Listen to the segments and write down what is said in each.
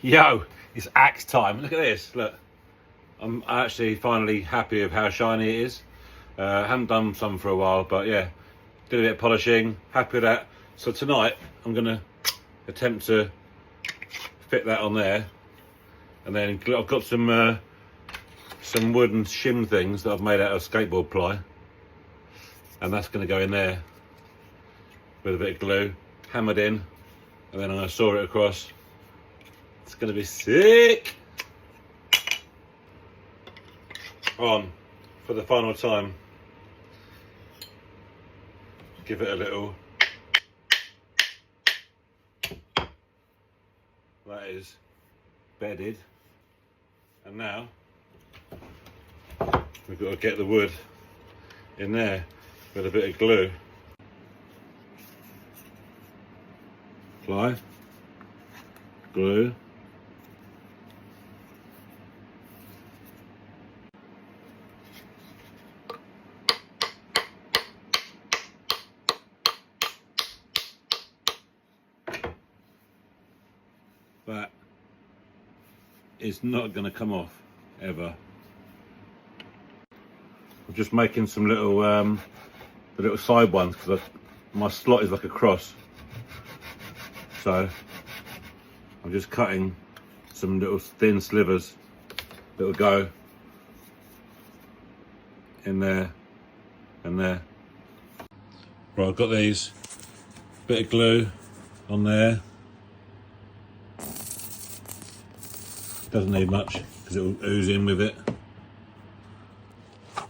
Yo, it's axe time. Look at this. Look, I'm actually finally happy with how shiny it is. Haven't done some for a while, but yeah, did a bit of polishing. Happy with that. So tonight I'm gonna attempt to fit that on there, and then I've got some wooden shim things that I've made out of skateboard ply, and that's gonna go in there with a bit of glue, hammered in, and then I'm gonna saw it across. It's gonna be sick. On for the final time. Give it a little. That is bedded. And now we've got to get the wood in there with a bit of glue. Ply, glue. That is not going to come off ever. I'm just making some little the little side ones because my slot is like a cross, so I'm just cutting some little thin slivers that will go in there and there. Right, I've got these, bit of glue on there. Doesn't need much because it will ooze in with it.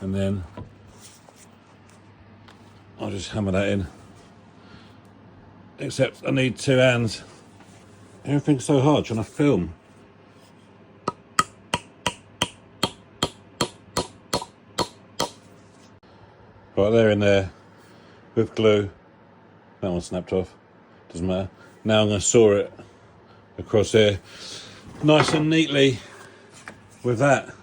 And then I'll just hammer that in. Except I need two hands. Everything's so hard trying to film. Right, they're in there with glue. That one snapped off. Doesn't matter. Now I'm going to saw it across here. Nice and neatly with that.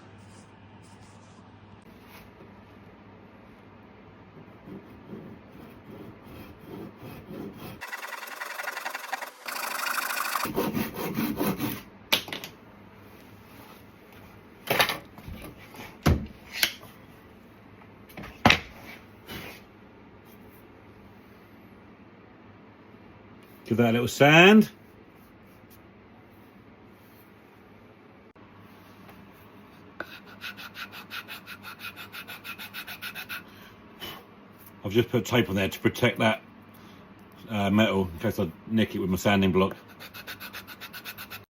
Give that a little sand. I've just put tape on there to protect that metal in case I nick it with my sanding block.